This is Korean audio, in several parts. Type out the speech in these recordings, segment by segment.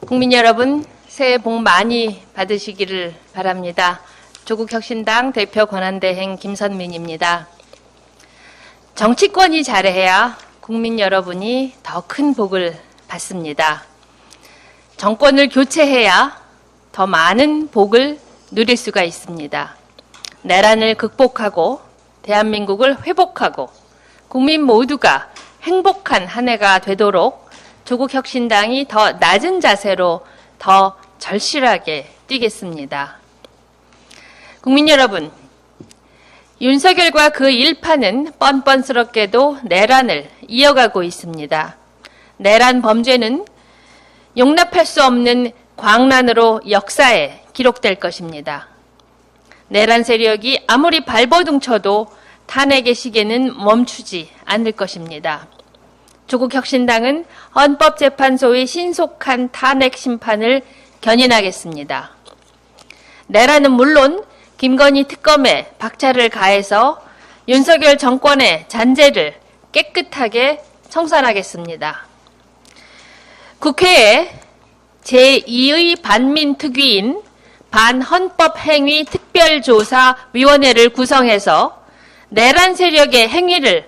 국민 여러분, 새해 복 많이 받으시기를 바랍니다. 조국혁신당 대표 권한대행 김선민입니다. 정치권이 잘해야 국민 여러분이 더 큰 복을 받습니다. 정권을 교체해야 더 많은 복을 누릴 수가 있습니다. 내란을 극복하고 대한민국을 회복하고 국민 모두가 행복한 한 해가 되도록 조국혁신당이 더 낮은 자세로 더 절실하게 뛰겠습니다. 국민 여러분, 윤석열과 그 일파는 뻔뻔스럽게도 내란을 이어가고 있습니다. 내란 범죄는 용납할 수 없는 광란으로 역사에 기록될 것입니다. 내란 세력이 아무리 발버둥 쳐도 탄핵의 시계는 멈추지 않을 것입니다. 조국혁신당은 헌법재판소의 신속한 탄핵 심판을 견인하겠습니다. 내란은 물론 김건희 특검에 박차를 가해서 윤석열 정권의 잔재를 깨끗하게 청산하겠습니다. 국회에 제2의 반민특위인 반헌법행위특별조사위원회를 구성해서 내란 세력의 행위를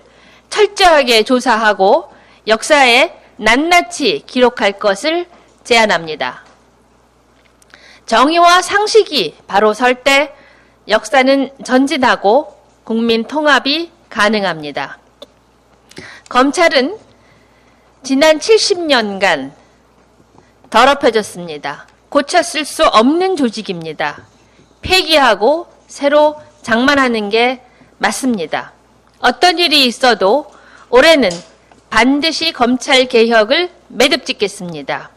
철저하게 조사하고 역사에 낱낱이 기록할 것을 제안합니다. 정의와 상식이 바로 설 때 역사는 전진하고 국민 통합이 가능합니다. 검찰은 지난 70년간 더럽혀졌습니다. 고쳤을 수 없는 조직입니다. 폐기하고 새로 장만하는 게 맞습니다. 어떤 일이 있어도 올해는 반드시 검찰 개혁을 매듭짓겠습니다.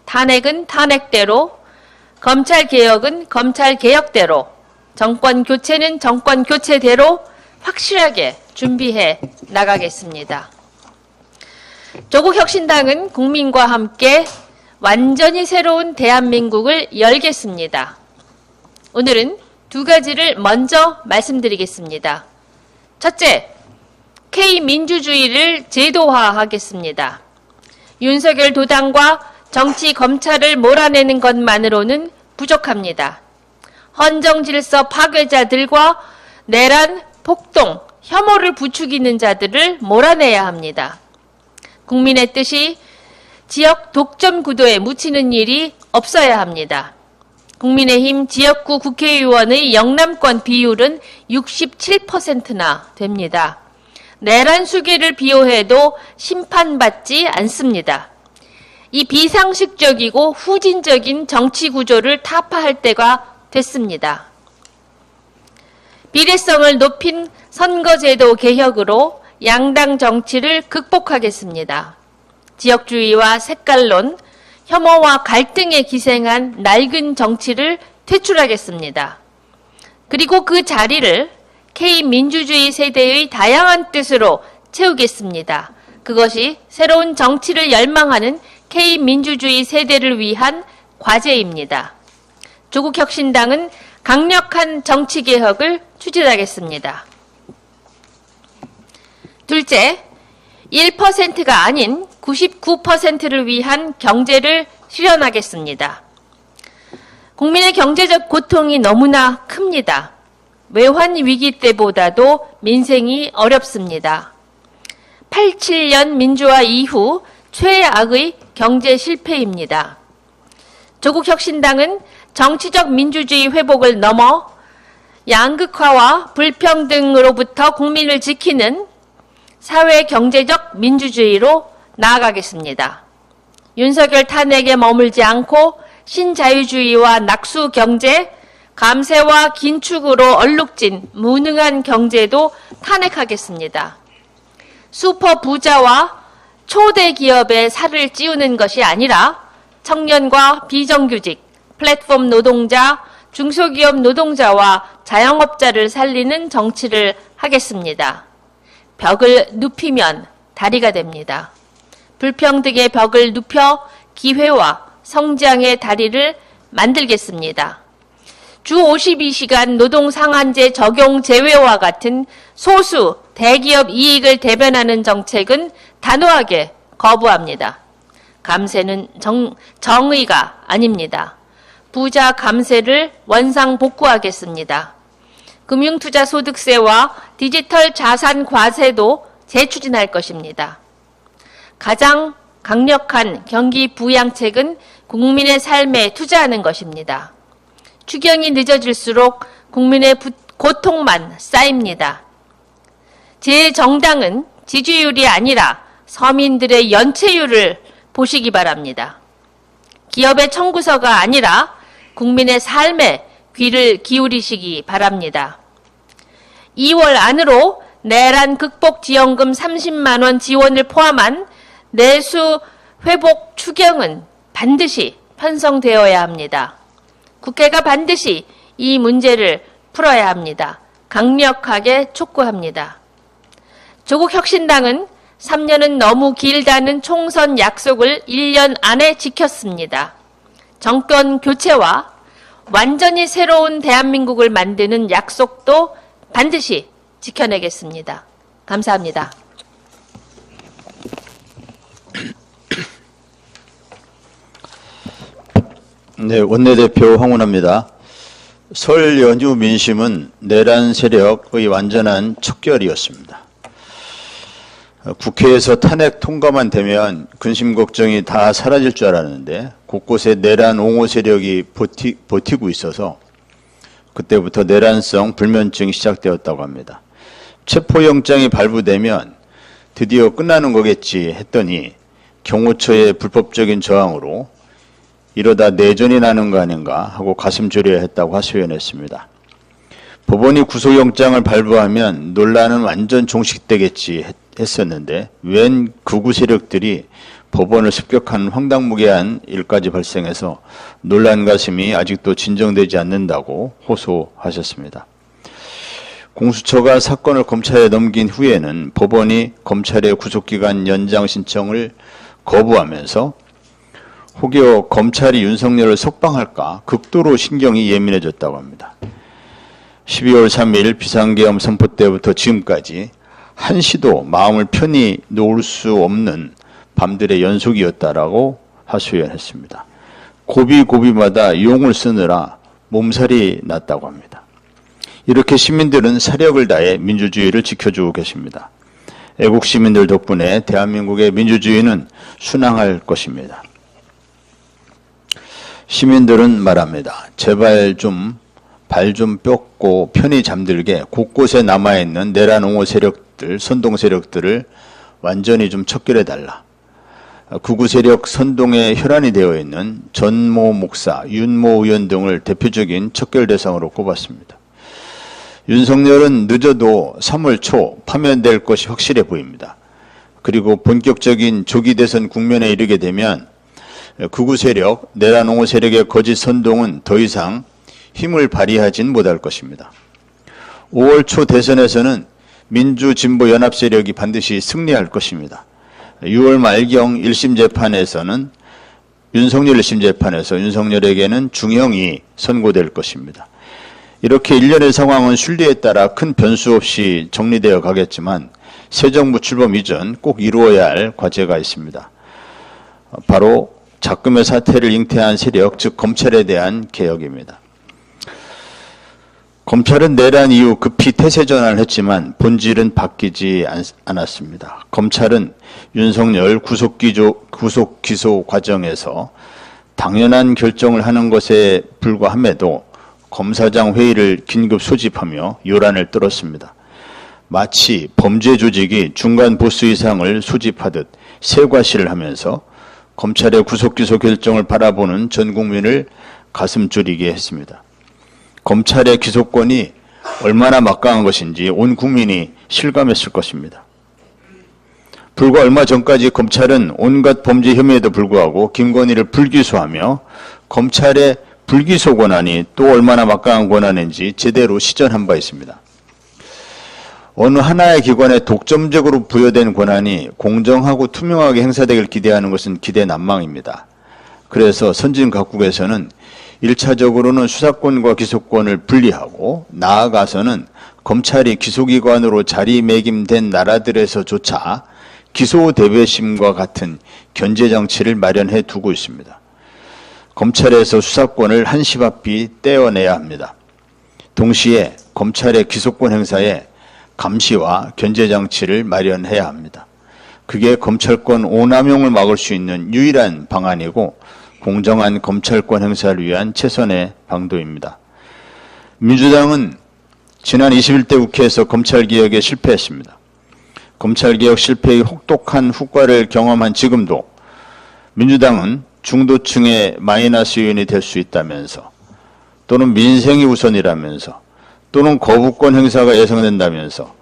탄핵은 탄핵대로, 검찰 개혁은 검찰 개혁대로, 정권 교체는 정권 교체대로 확실하게 준비해 나가겠습니다. 조국혁신당은 국민과 함께 완전히 새로운 대한민국을 열겠습니다. 오늘은 두 가지를 먼저 말씀드리겠습니다. 첫째, K민주주의를 제도화하겠습니다. 윤석열 도당과 정치 검찰을 몰아내는 것만으로는 부족합니다. 헌정질서 파괴자들과 내란, 폭동, 혐오를 부추기는 자들을 몰아내야 합니다. 국민의 뜻이 지역 독점 구도에 묻히는 일이 없어야 합니다. 국민의힘 지역구 국회의원의 영남권 비율은 67%나 됩니다. 내란 수계를 비호해도 심판받지 않습니다. 이 비상식적이고 후진적인 정치 구조를 타파할 때가 됐습니다. 비례성을 높인 선거제도 개혁으로 양당 정치를 극복하겠습니다. 지역주의와 색깔론, 혐오와 갈등에 기생한 낡은 정치를 퇴출하겠습니다. 그리고 그 자리를 K민주주의 세대의 다양한 뜻으로 채우겠습니다. 그것이 새로운 정치를 열망하는 K민주주의 세대를 위한 과제입니다. 조국혁신당은 강력한 정치개혁을 추진하겠습니다. 둘째, 1%가 아닌 99%를 위한 경제를 실현하겠습니다. 국민의 경제적 고통이 너무나 큽니다. 외환 위기 때보다도 민생이 어렵습니다. 87년 민주화 이후 최악의 경제 실패입니다. 조국혁신당은 정치적 민주주의 회복을 넘어 양극화와 불평등으로부터 국민을 지키는 사회 경제적 민주주의로 나아가겠습니다. 윤석열 탄핵에 머물지 않고 신자유주의와 낙수 경제, 감세와 긴축으로 얼룩진 무능한 경제도 탄핵하겠습니다. 슈퍼 부자와 초대 기업의 살을 찌우는 것이 아니라 청년과 비정규직, 플랫폼 노동자, 중소기업 노동자와 자영업자를 살리는 정치를 하겠습니다. 벽을 눕히면 다리가 됩니다. 불평등의 벽을 눕혀 기회와 성장의 다리를 만들겠습니다. 주 52시간 노동상한제 적용 제외와 같은 소수 대기업 이익을 대변하는 정책은 단호하게 거부합니다. 감세는 정의가 아닙니다. 부자 감세를 원상복구하겠습니다. 금융투자소득세와 디지털 자산 과세도 재추진할 것입니다. 가장 강력한 경기 부양책은 국민의 삶에 투자하는 것입니다. 추경이 늦어질수록 국민의 고통만 쌓입니다. 제 정당은 지지율이 아니라 서민들의 연체율을 보시기 바랍니다. 기업의 청구서가 아니라 국민의 삶에 귀를 기울이시기 바랍니다. 2월 안으로 내란 극복 지원금 30만 원 지원을 포함한 내수 회복 추경은 반드시 편성되어야 합니다. 국회가 반드시 이 문제를 풀어야 합니다. 강력하게 촉구합니다. 조국혁신당은 3년은 너무 길다는 총선 약속을 1년 안에 지켰습니다. 정권 교체와 완전히 새로운 대한민국을 만드는 약속도 반드시 지켜내겠습니다. 감사합니다. 네, 원내대표 황운하입니다. 설 연휴 민심은 내란 세력의 완전한 척결이었습니다. 국회에서 탄핵 통과만 되면 근심 걱정이 다 사라질 줄 알았는데 곳곳에 내란 옹호 세력이 버티고 있어서 그때부터 내란성 불면증이 시작되었다고 합니다. 체포영장이 발부되면 드디어 끝나는 거겠지 했더니 경호처의 불법적인 저항으로 이러다 내전이 나는 거 아닌가 하고 가슴 졸여야 했다고 하소연했습니다. 법원이 구속영장을 발부하면 논란은 완전 종식되겠지 했었는데 웬 극우 세력들이 법원을 습격한 황당무계한 일까지 발생해서 논란 가슴이 아직도 진정되지 않는다고 호소하셨습니다. 공수처가 사건을 검찰에 넘긴 후에는 법원이 검찰의 구속기간 연장 신청을 거부하면서 혹여 검찰이 윤석열을 석방할까 극도로 신경이 예민해졌다고 합니다. 12월 3일 비상계엄 선포 때부터 지금까지 한시도 마음을 편히 놓을 수 없는 밤들의 연속이었다라고 하소연했습니다. 고비고비마다 용을 쓰느라 몸살이 났다고 합니다. 이렇게 시민들은 사력을 다해 민주주의를 지켜주고 계십니다. 애국 시민들 덕분에 대한민국의 민주주의는 순항할 것입니다. 시민들은 말합니다. 제발 좀 발 좀 뼈고 편히 잠들게 곳곳에 남아있는 내란 옹호 세력들, 선동 세력들을 완전히 좀 척결해달라. 극우 세력 선동에 혈안이 되어 있는 전모 목사, 윤모 의원 등을 대표적인 척결 대상으로 꼽았습니다. 윤석열은 늦어도 3월 초 파면될 것이 확실해 보입니다. 그리고 본격적인 조기 대선 국면에 이르게 되면 극우 세력, 내란 옹호 세력의 거짓 선동은 더 이상 힘을 발휘하진 못할 것입니다. 5월 초 대선에서는 민주진보연합 세력이 반드시 승리할 것입니다. 6월 말경 1심 재판에서는 윤석열 1심 재판에서 윤석열에게는 중형이 선고될 것입니다. 이렇게 일련의 상황은 순리에 따라 큰 변수 없이 정리되어 가겠지만 새 정부 출범 이전 꼭 이루어야 할 과제가 있습니다. 바로 작금의 사태를 잉태한 세력, 즉 검찰에 대한 개혁입니다. 검찰은 내란 이후 급히 태세 전환을 했지만 본질은 바뀌지 않았습니다. 검찰은 윤석열 구속 기소 과정에서 당연한 결정을 하는 것에 불과함에도 검사장 회의를 긴급 소집하며 요란을 떨었습니다. 마치 범죄 조직이 중간 보스 이상을 소집하듯 세과시를 하면서 검찰의 구속기소 결정을 바라보는 전 국민을 가슴 졸이게 했습니다. 검찰의 기소권이 얼마나 막강한 것인지 온 국민이 실감했을 것입니다. 불과 얼마 전까지 검찰은 온갖 범죄 혐의에도 불구하고 김건희를 불기소하며 검찰의 불기소 권한이 또 얼마나 막강한 권한인지 제대로 시전한 바 있습니다. 어느 하나의 기관에 독점적으로 부여된 권한이 공정하고 투명하게 행사되길 기대하는 것은 기대난망입니다. 그래서 선진 각국에서는 1차적으로는 수사권과 기소권을 분리하고 나아가서는 검찰이 기소기관으로 자리매김된 나라들에서조차 기소 대배심과 같은 견제 장치를 마련해 두고 있습니다. 검찰에서 수사권을 한시바삐 떼어내야 합니다. 동시에 검찰의 기소권 행사에 감시와 견제 장치를 마련해야 합니다. 그게 검찰권 오남용을 막을 수 있는 유일한 방안이고 공정한 검찰권 행사를 위한 최선의 방도입니다. 민주당은 지난 21대 국회에서 검찰개혁에 실패했습니다. 검찰개혁 실패의 혹독한 후과를 경험한 지금도 민주당은 중도층의 마이너스 요인이 될 수 있다면서 또는 민생이 우선이라면서 또는 거부권 행사가 예상된다면서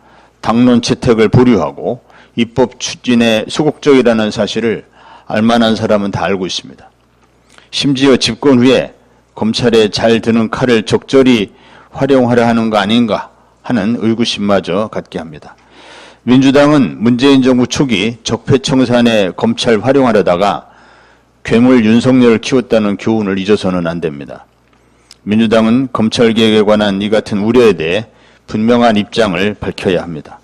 당론 채택을 보류하고 입법 추진에 소극적이라는 사실을 알만한 사람은 다 알고 있습니다. 심지어 집권 후에 검찰에 잘 드는 칼을 적절히 활용하려 하는 거 아닌가 하는 의구심마저 갖게 합니다. 민주당은 문재인 정부 초기 적폐청산에 검찰 활용하려다가 괴물 윤석열을 키웠다는 교훈을 잊어서는 안 됩니다. 민주당은 검찰개혁에 관한 이 같은 우려에 대해 분명한 입장을 밝혀야 합니다.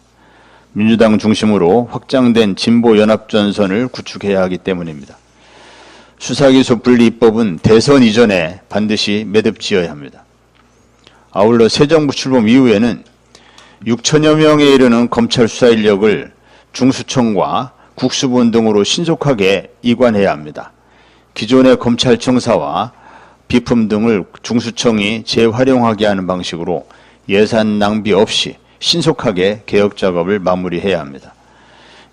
민주당 중심으로 확장된 진보연합전선을 구축해야 하기 때문입니다. 수사기소 분리 입법은 대선 이전에 반드시 매듭지어야 합니다. 아울러 새 정부 출범 이후에는 6천여 명에 이르는 검찰 수사 인력을 중수청과 국수본 등으로 신속하게 이관해야 합니다. 기존의 검찰청사와 비품 등을 중수청이 재활용하게 하는 방식으로 예산 낭비 없이 신속하게 개혁 작업을 마무리해야 합니다.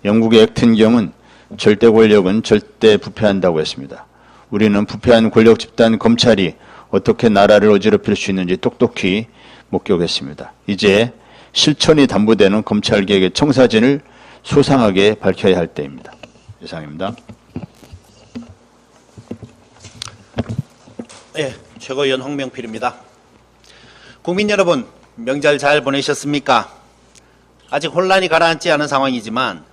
영국의 액튼경은 절대 권력은 절대 부패한다고 했습니다. 우리는 부패한 권력 집단 검찰이 어떻게 나라를 어지럽힐 수 있는지 똑똑히 목격했습니다. 이제 실천이 담보되는 검찰개혁의 청사진을 소상하게 밝혀야 할 때입니다. 이상입니다. 네, 최고위원 홍명필입니다. 국민 여러분, 명절 잘 보내셨습니까? 아직 혼란이 가라앉지 않은 상황이지만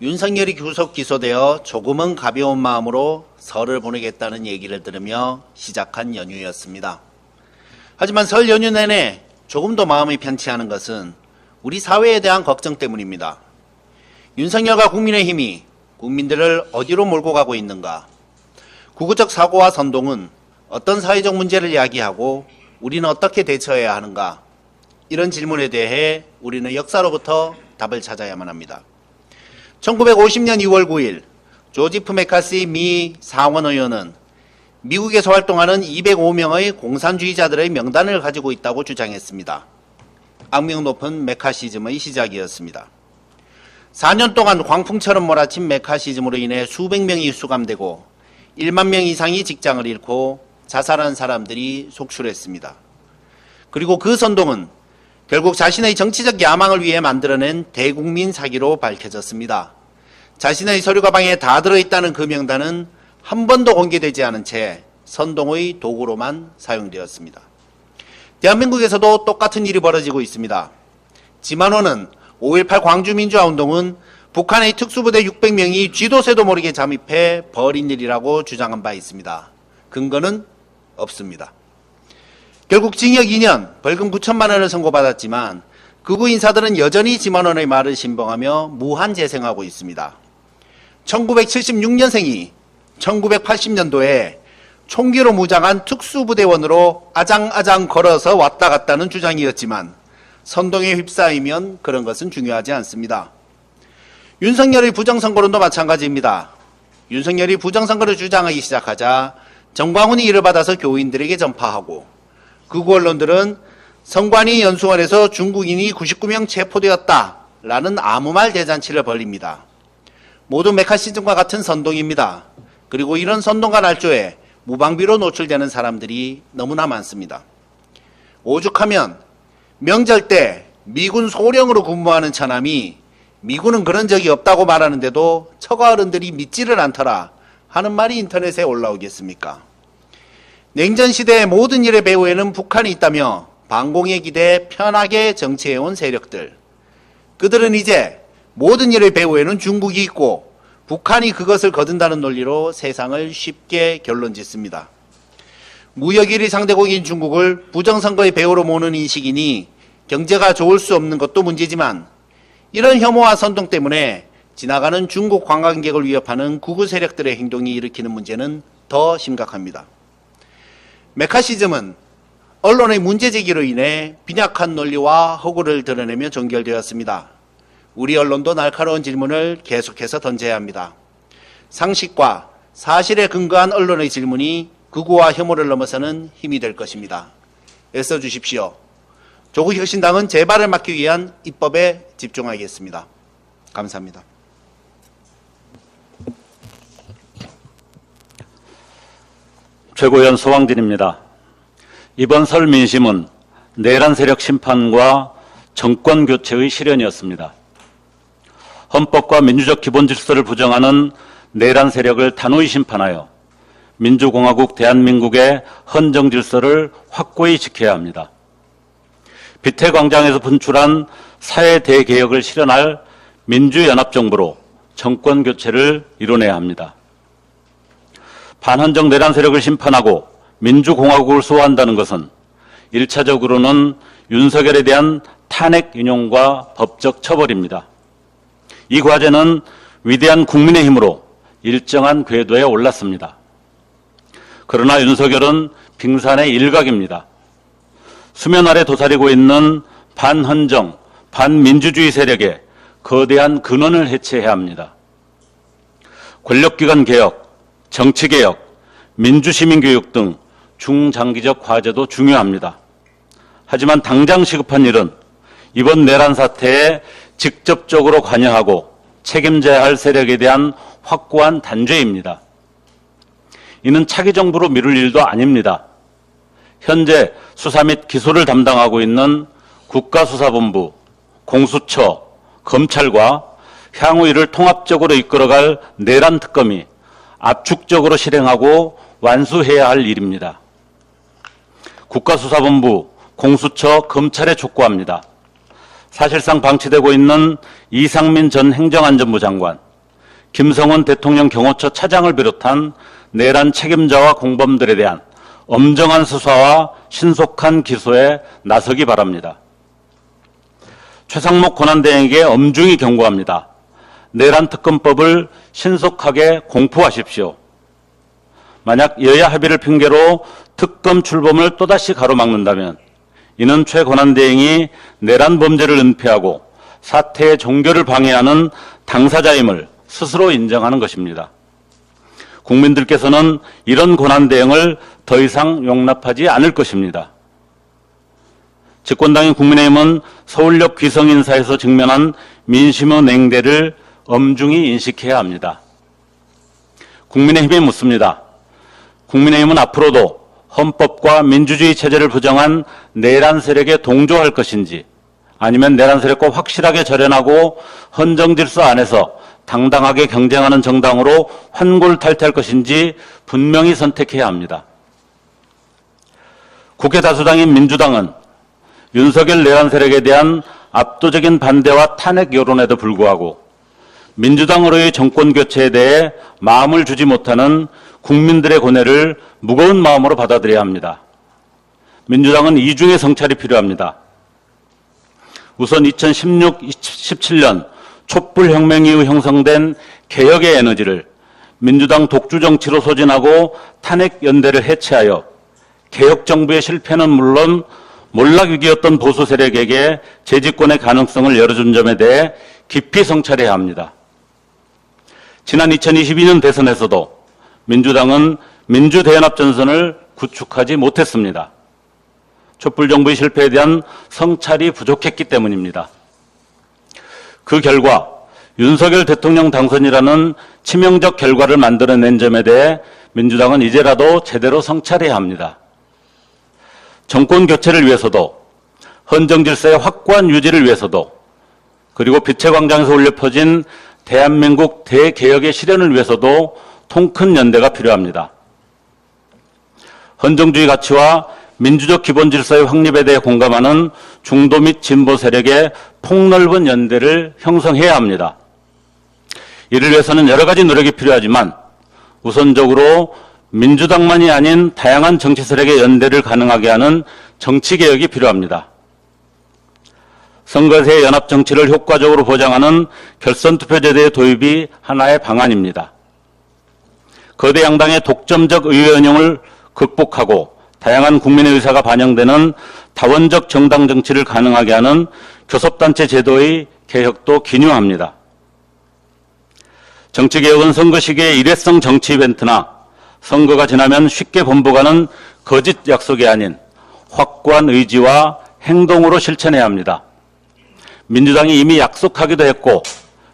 윤석열이 구속 기소되어 조금은 가벼운 마음으로 설을 보내겠다는 얘기를 들으며 시작한 연휴였습니다. 하지만 설 연휴 내내 조금도 마음이 편치 않은 것은 우리 사회에 대한 걱정 때문입니다. 윤석열과 국민의힘이 국민들을 어디로 몰고 가고 있는가? 구구적 사고와 선동은 어떤 사회적 문제를 이야기하고 우리는 어떻게 대처해야 하는가? 이런 질문에 대해 우리는 역사로부터 답을 찾아야만 합니다. 1950년 2월 9일 조지프 메카시 미 상원 의원은 미국에서 활동하는 205명의 공산주의자들의 명단을 가지고 있다고 주장했습니다. 악명 높은 메카시즘의 시작이었습니다. 4년 동안 광풍처럼 몰아친 메카시즘으로 인해 수백 명이 수감되고 1만 명 이상이 직장을 잃고 자살한 사람들이 속출했습니다. 그리고 그 선동은 결국 자신의 정치적 야망을 위해 만들어낸 대국민 사기로 밝혀졌습니다. 자신의 서류 가방에 다 들어있다는 그 명단은 한 번도 공개되지 않은 채 선동의 도구로만 사용되었습니다. 대한민국에서도 똑같은 일이 벌어지고 있습니다. 지만호는 5.18 광주민주화운동은 북한의 특수부대 600명이 쥐도새도 모르게 잠입해 벌인 일이라고 주장한 바 있습니다. 근거는 없습니다. 결국 징역 2년, 벌금 9천만 원을 선고받았지만 극우 인사들은 여전히 지만원의 말을 신봉하며 무한 재생하고 있습니다. 1976년생이 1980년도에 총기로 무장한 특수부대원으로 아장아장 걸어서 왔다 갔다는 주장이었지만 선동에 휩싸이면 그런 것은 중요하지 않습니다. 윤석열의 부정선거론도 마찬가지입니다. 윤석열이 부정선거를 주장하기 시작하자 정광훈이 이를 받아서 교인들에게 전파하고 극우 언론들은 선관위 연수원에서 중국인이 99명 체포되었다라는 아무 말 대잔치를 벌입니다. 모두 메카시즘과 같은 선동입니다. 그리고 이런 선동과 날조에 무방비로 노출되는 사람들이 너무나 많습니다. 오죽하면 명절 때 미군 소령으로 근무하는 처남이 미군은 그런 적이 없다고 말하는데도 처가 어른들이 믿지를 않더라 하는 말이 인터넷에 올라오겠습니까? 냉전시대의 모든 일의 배후에는 북한이 있다며 반공에 기대해 편하게 정치해온 세력들. 그들은 이제 모든 일의 배후에는 중국이 있고 북한이 그것을 거둔다는 논리로 세상을 쉽게 결론짓습니다. 무역 1위 상대국인 중국을 부정선거의 배후로 모는 인식이니 경제가 좋을 수 없는 것도 문제지만 이런 혐오와 선동 때문에 지나가는 중국 관광객을 위협하는 극우 세력들의 행동이 일으키는 문제는 더 심각합니다. 메카시즘은 언론의 문제제기로 인해 빈약한 논리와 허구를 드러내며 전결되었습니다. 우리 언론도 날카로운 질문을 계속해서 던져야 합니다. 상식과 사실에 근거한 언론의 질문이 극우와 혐오를 넘어서는 힘이 될 것입니다. 애써주십시오. 조국혁신당은 재발을 막기 위한 입법에 집중하겠습니다. 감사합니다. 최고위원 소왕진입니다. 이번 설 민심은 내란 세력 심판과 정권 교체의 실현이었습니다. 헌법과 민주적 기본 질서를 부정하는 내란 세력을 단호히 심판하여 민주공화국 대한민국의 헌정 질서를 확고히 지켜야 합니다. 비태광장에서 분출한 사회 대개혁을 실현할 민주연합정부로 정권 교체를 이뤄내야 합니다. 반헌정 내란 세력을 심판하고 민주공화국을 수호한다는 것은 1차적으로는 윤석열에 대한 탄핵 인용과 법적 처벌입니다. 이 과제는 위대한 국민의힘으로 일정한 궤도에 올랐습니다. 그러나 윤석열은 빙산의 일각입니다. 수면 아래 도사리고 있는 반헌정, 반민주주의 세력의 거대한 근원을 해체해야 합니다. 권력기관 개혁, 정치개혁, 민주시민교육 등 중장기적 과제도 중요합니다. 하지만 당장 시급한 일은 이번 내란 사태에 직접적으로 관여하고 책임져야 할 세력에 대한 확고한 단죄입니다. 이는 차기 정부로 미룰 일도 아닙니다. 현재 수사 및 기소를 담당하고 있는 국가수사본부, 공수처, 검찰과 향후 이를 통합적으로 이끌어갈 내란 특검이 압축적으로 실행하고 완수해야 할 일입니다. 국가수사본부, 공수처, 검찰에 촉구합니다. 사실상 방치되고 있는 이상민 전 행정안전부 장관, 김성원 대통령 경호처 차장을 비롯한 내란 책임자와 공범들에 대한 엄정한 수사와 신속한 기소에 나서기 바랍니다. 최상목 권한대행에게 엄중히 경고합니다. 내란 특검법을 신속하게 공포하십시오. 만약 여야 합의를 핑계로 특검 출범을 또다시 가로막는다면 이는 최 권한대행이 내란 범죄를 은폐하고 사태의 종결을 방해하는 당사자임을 스스로 인정하는 것입니다. 국민들께서는 이런 권한대행을 더 이상 용납하지 않을 것입니다. 집권당인 국민의힘은 서울역 귀성인사에서 직면한 민심의 냉대를 엄중히 인식해야 합니다. 국민의힘에 묻습니다. 국민의힘은 앞으로도 헌법과 민주주의 체제를 부정한 내란 세력에 동조할 것인지 아니면 내란 세력과 확실하게 절연하고 헌정 질서 안에서 당당하게 경쟁하는 정당으로 환골탈퇴할 것인지 분명히 선택해야 합니다. 국회 다수당인 민주당은 윤석열 내란 세력에 대한 압도적인 반대와 탄핵 여론에도 불구하고 민주당으로의 정권 교체에 대해 마음을 주지 못하는 국민들의 고뇌를 무거운 마음으로 받아들여야 합니다. 민주당은 이중의 성찰이 필요합니다. 우선 2016-17년 촛불혁명 이후 형성된 개혁의 에너지를 민주당 독주 정치로 소진하고 탄핵 연대를 해체하여 개혁 정부의 실패는 물론 몰락 위기였던 보수 세력에게 재집권의 가능성을 열어준 점에 대해 깊이 성찰해야 합니다. 지난 2022년 대선에서도 민주당은 민주대연합 전선을 구축하지 못했습니다. 촛불정부의 실패에 대한 성찰이 부족했기 때문입니다. 그 결과 윤석열 대통령 당선이라는 치명적 결과를 만들어낸 점에 대해 민주당은 이제라도 제대로 성찰해야 합니다. 정권 교체를 위해서도 헌정 질서의 확고한 유지를 위해서도 그리고 빛의 광장에서 울려 퍼진 대한민국 대개혁의 실현을 위해서도 통큰 연대가 필요합니다. 헌정주의 가치와 민주적 기본 질서의 확립에 대해 공감하는 중도 및 진보 세력의 폭넓은 연대를 형성해야 합니다. 이를 위해서는 여러 가지 노력이 필요하지만 우선적으로 민주당만이 아닌 다양한 정치 세력의 연대를 가능하게 하는 정치개혁이 필요합니다. 선거제 연합 정치를 효과적으로 보장하는 결선투표제도의 도입이 하나의 방안입니다. 거대 양당의 독점적 의회 운영을 극복하고 다양한 국민의 의사가 반영되는 다원적 정당 정치를 가능하게 하는 교섭단체 제도의 개혁도 기뉴합니다. 정치개혁은 선거 시기의 일회성 정치 이벤트나 선거가 지나면 쉽게 번복하는 거짓 약속이 아닌 확고한 의지와 행동으로 실천해야 합니다. 민주당이 이미 약속하기도 했고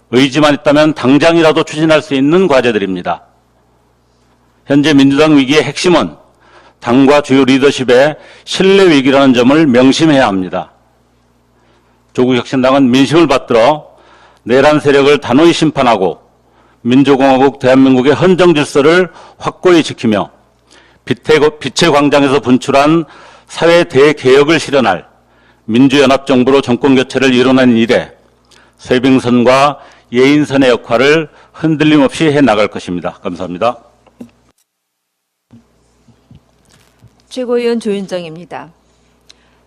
의지만 있다면 당장이라도 추진할 수 있는 과제들입니다. 현재 민주당 위기의 핵심은 당과 주요 리더십의 신뢰 위기라는 점을 명심해야 합니다. 조국혁신당은 민심을 받들어 내란 세력을 단호히 심판하고 민주공화국 대한민국의 헌정 질서를 확고히 지키며 빛의 광장에서 분출한 사회 대개혁을 실현할 민주연합정부로 정권교체를 이뤄낸 이래 쇄빙선과 예인선의 역할을 흔들림 없이 해나갈 것입니다. 감사합니다. 최고위원 조윤정입니다.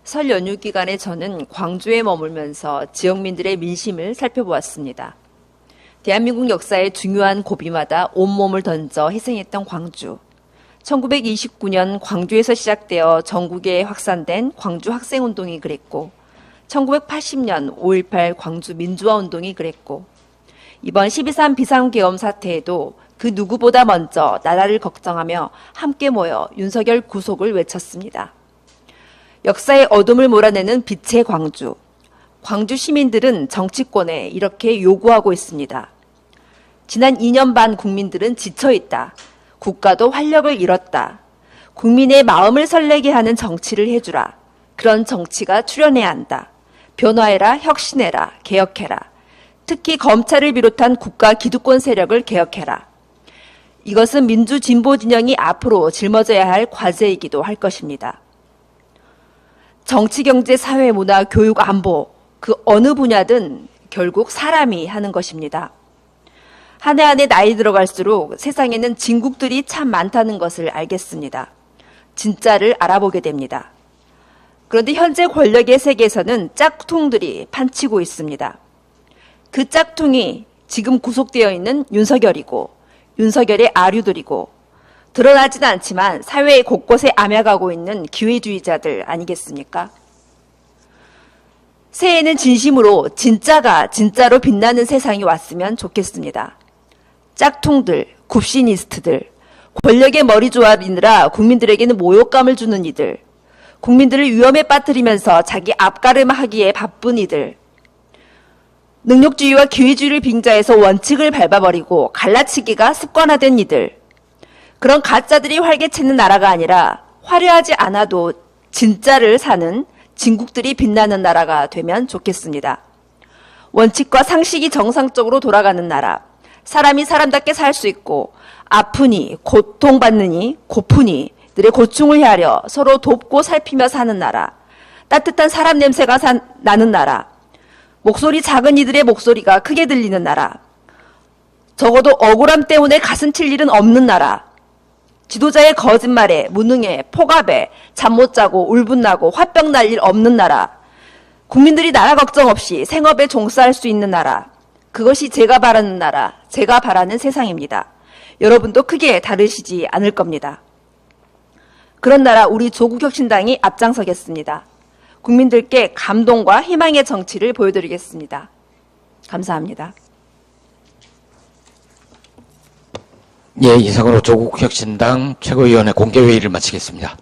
설 연휴 기간에 저는 광주에 머물면서 지역민들의 민심을 살펴보았습니다. 대한민국 역사의 중요한 고비마다 온몸을 던져 희생했던 광주. 1929년 광주에서 시작되어 전국에 확산된 광주 학생운동이 그랬고 1980년 5.18 광주 민주화운동이 그랬고 이번 12.3 비상계엄 사태에도 그 누구보다 먼저 나라를 걱정하며 함께 모여 윤석열 구속을 외쳤습니다. 역사의 어둠을 몰아내는 빛의 광주. 광주 시민들은 정치권에 이렇게 요구하고 있습니다. 지난 2년 반 국민들은 지쳐있다. 국가도 활력을 잃었다. 국민의 마음을 설레게 하는 정치를 해주라. 그런 정치가 출현해야 한다. 변화해라, 혁신해라, 개혁해라. 특히 검찰을 비롯한 국가 기득권 세력을 개혁해라. 이것은 민주 진보 진영이 앞으로 짊어져야 할 과제이기도 할 것입니다. 정치, 경제, 사회, 문화, 교육, 안보 그 어느 분야든 결국 사람이 하는 것입니다. 한 해 한 해 나이 들어갈수록 세상에는 진국들이 참 많다는 것을 알겠습니다. 진짜를 알아보게 됩니다. 그런데 현재 권력의 세계에서는 짝퉁들이 판치고 있습니다. 그 짝퉁이 지금 구속되어 있는 윤석열이고 윤석열의 아류들이고 드러나지는 않지만 사회 곳곳에 암약하고 있는 기회주의자들 아니겠습니까? 새해에는 진심으로 진짜가 진짜로 빛나는 세상이 왔으면 좋겠습니다. 짝퉁들, 굽시니스트들, 권력의 머리조합이느라 국민들에게는 모욕감을 주는 이들, 국민들을 위험에 빠뜨리면서 자기 앞가름하기에 바쁜 이들, 능력주의와 기회주의를 빙자해서 원칙을 밟아버리고 갈라치기가 습관화된 이들, 그런 가짜들이 활개치는 나라가 아니라 화려하지 않아도 진짜를 사는 진국들이 빛나는 나라가 되면 좋겠습니다. 원칙과 상식이 정상적으로 돌아가는 나라, 사람이 사람답게 살 수 있고 아프니 고통받느니 고프니 들의 고충을 헤아려 서로 돕고 살피며 사는 나라, 따뜻한 사람 냄새가 나는 나라, 목소리 작은 이들의 목소리가 크게 들리는 나라, 적어도 억울함 때문에 가슴 칠 일은 없는 나라, 지도자의 거짓말에 무능에 폭압에 잠 못 자고 울분나고 화병 날 일 없는 나라, 국민들이 나라 걱정 없이 생업에 종사할 수 있는 나라, 그것이 제가 바라는 나라, 제가 바라는 세상입니다. 여러분도 크게 다르시지 않을 겁니다. 그런 나라 우리 조국혁신당이 앞장서겠습니다. 국민들께 감동과 희망의 정치를 보여드리겠습니다. 감사합니다. 예, 이상으로 조국혁신당 최고위원회 공개회의를 마치겠습니다.